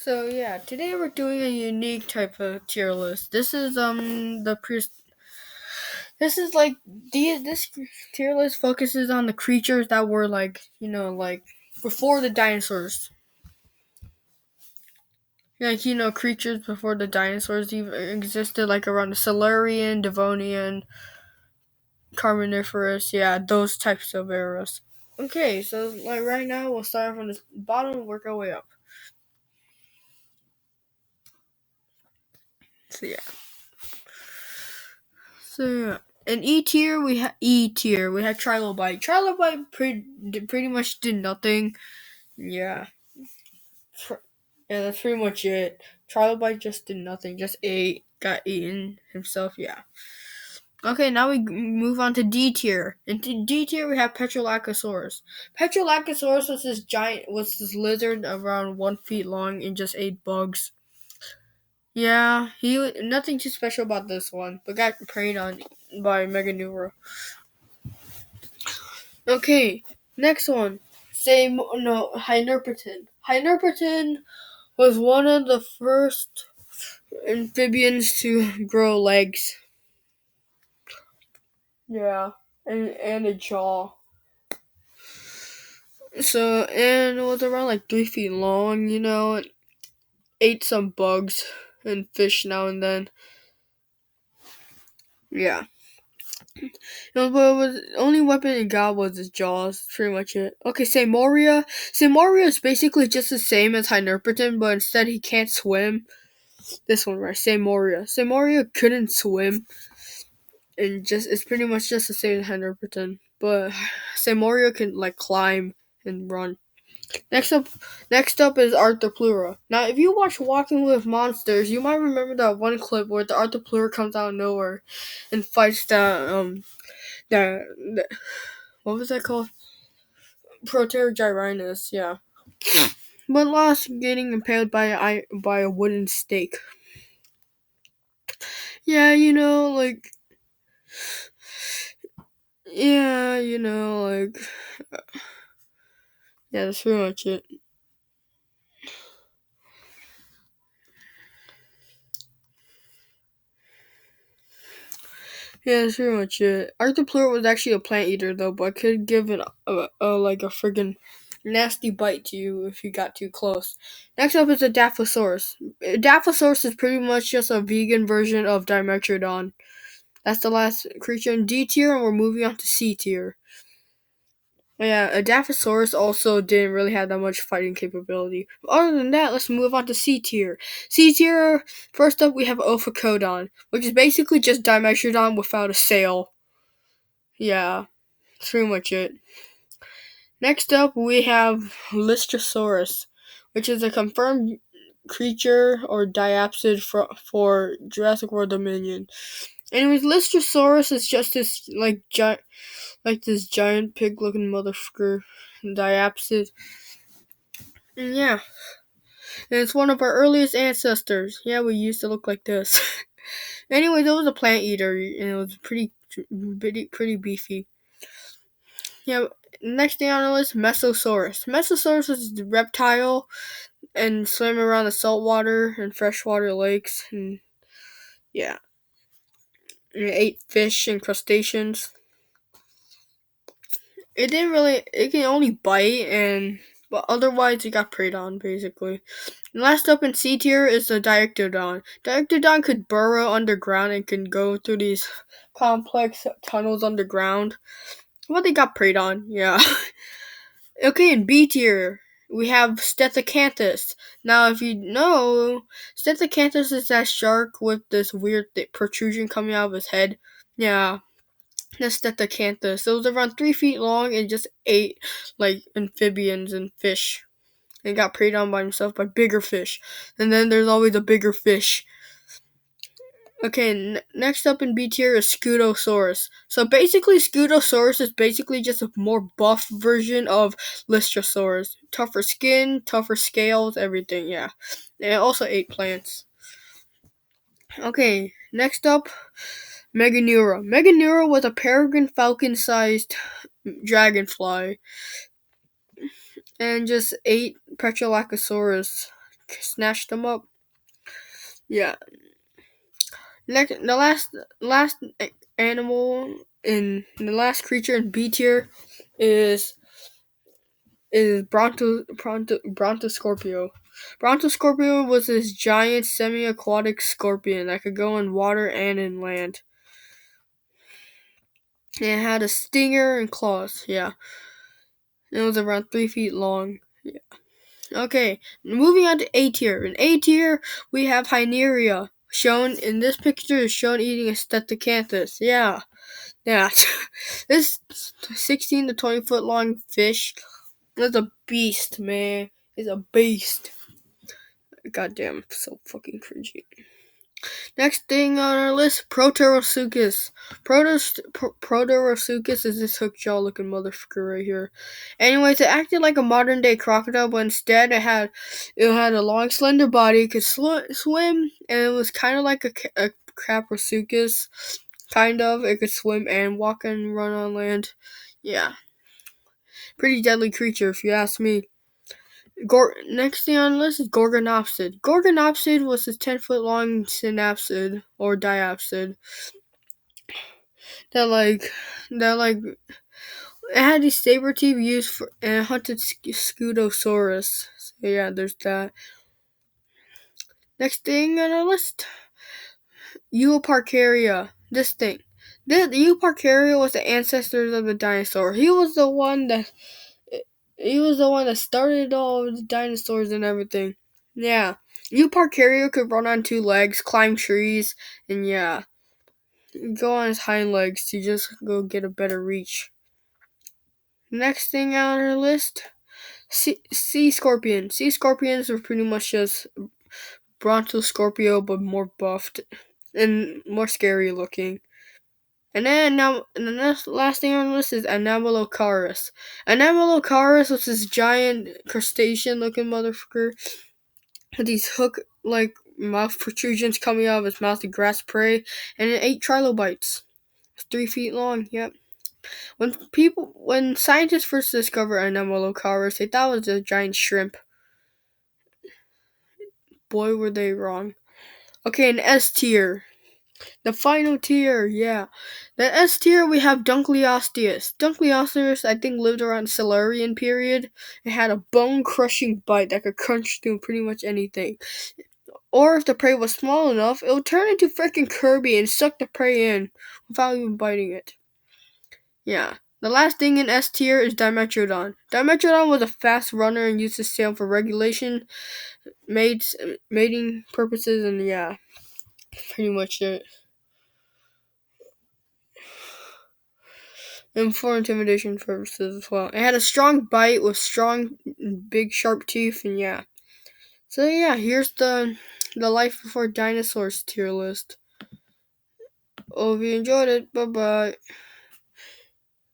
So yeah, today we're doing a unique type of tier list. This is like this tier list focuses on the creatures that were like before the dinosaurs. Creatures before the dinosaurs even existed, like around the Silurian, Devonian, Carboniferous, yeah, those types of eras. Okay, so like right now we'll start from the bottom and work our way up. So yeah. So yeah. In E tier we have Trilobite. Trilobite pretty much did nothing. Yeah. Yeah, that's pretty much it. Trilobite just did nothing. Just got eaten himself. Yeah. Okay, now we move on to D tier. In D tier we have Petrolacosaurus. Petrolacosaurus was this lizard around 1 feet long and just ate bugs. Yeah, nothing too special about this one, but got preyed on by Meganeura. Okay, next one. Hynerpeton. Hynerpeton was one of the first amphibians to grow legs. Yeah, and a jaw. And it was around like 3 feet long, it ate some bugs and fish now and then. Yeah. But the only weapon it got was his jaws. Pretty much it. Okay, Samoria. Samoria is basically just the same as Hynerpeton, but instead he can't swim. This one, right? Samoria. Samoria couldn't swim, and it's pretty much just the same as Hynerpeton. But Samoria can like climb and run. Next up, next up is Arthropleura. Now, if you watch Walking with Monsters, you might remember that one clip where the Arthropleura comes out of nowhere and fights the what was that called? Proterogyrinus, yeah. But lost getting impaled by a wooden stake. Yeah, yeah, yeah, that's pretty much it. Yeah, that's pretty much it. Arthropleura was actually a plant eater though, but could give a friggin' nasty bite to you if you got too close. Next up is a Dilophosaurus. Dilophosaurus is pretty much just a vegan version of Dimetrodon. That's the last creature in D tier, and we're moving on to C tier. Yeah, a Dilophosaurus also didn't really have that much fighting capability. Other than that, let's move on to C tier. C tier, first up we have Ophicodon, which is basically just Dimetrodon without a sail. Yeah, that's pretty much it. Next up we have Lystrosaurus, which is a confirmed creature or diapsid for Jurassic World Dominion. Anyways, Lystrosaurus is just this this giant pig-looking motherfucker, diapsid. And yeah, and it's one of our earliest ancestors. Yeah, we used to look like this. Anyways, it was a plant eater, and it was pretty beefy. Yeah, next thing on the list, Mesosaurus. Mesosaurus is a reptile and swam around the saltwater and freshwater lakes, and yeah, and it ate fish and crustaceans. It can only bite, but otherwise it got preyed on, basically. And last up in C tier is the Diectodon. Diectodon could burrow underground and can go through these complex tunnels underground. But they got preyed on, yeah. Okay, in B tier, we have Stethocanthus. Now, if you know, Stethocanthus is that shark with this weird protrusion coming out of his head. Yeah, that's Stethocanthus. It was around 3 feet long and just ate like amphibians and fish. And got preyed on by himself by bigger fish. And then there's always a bigger fish. Okay, next up in B tier is Scutosaurus. So basically, Scutosaurus is basically just a more buff version of Lystrosaurus. Tougher skin, tougher scales, everything, yeah. And it also ate plants. Okay, next up, Meganeura. Meganeura was a peregrine falcon-sized dragonfly and just ate Petrolacosaurus snatched them up. Yeah. Next, the last animal in the last creature in B tier is Brontoscorpio. Brontoscorpio was this giant semi-aquatic scorpion that could go in water and in land. And it had a stinger and claws. Yeah. It was around 3 feet long. Yeah. Okay, moving on to A tier. In A tier, we have Hyneria. Shown in this picture is shown eating a Stegocanthus. Yeah. This 16 to 20 foot long fish is a beast, man. It's a beast. Goddamn, so fucking cringy. Next thing on our list, Proterosuchus. Proterosuchus is this hook jaw looking motherfucker right here. Anyways, it acted like a modern day crocodile, but instead it had a long, slender body, could swim, and it was kind of like a Craprosuchus. Kind of. It could swim and walk and run on land. Yeah. Pretty deadly creature, if you ask me. Next thing on the list is Gorgonopsid. Gorgonopsid was a 10-foot long synapsid or diapsid that it had these saber teeth used for and it hunted Scutosaurus. So yeah, there's that. Next thing on our list, Euparkeria. This thing. The Euparkeria was the ancestors of the dinosaur. He was the one that started all of the dinosaurs and everything. Yeah. Euparkeria could run on 2 legs, climb trees, and yeah, go on his hind legs to just go get a better reach. Next thing on our list, sea scorpion. Sea scorpions are pretty much just Brontoscorpio, but more buffed and more scary looking. And then now, and the last thing on the list is Anemolocaris. Anemolocaris was this giant crustacean-looking motherfucker with these hook-like mouth protrusions coming out of his mouth to grasp prey, and it ate trilobites. It's 3 feet long. Yep. When scientists first discovered Anemolocaris, they thought it was a giant shrimp. Boy, were they wrong. Okay, an S tier. The final tier, yeah. The S tier, we have Dunkleosteus. Dunkleosteus, I think, lived around the Silurian period. It had a bone-crushing bite that could crunch through pretty much anything. Or if the prey was small enough, it would turn into freaking Kirby and suck the prey in without even biting it. Yeah. The last thing in S tier is Dimetrodon. Dimetrodon was a fast runner and used his tail for regulation, mating purposes, and yeah, pretty much it. And for intimidation purposes as well. It had a strong bite with strong, big, sharp teeth, and yeah. So yeah, here's the Life Before Dinosaurs tier list. Hope you enjoyed it. Bye bye.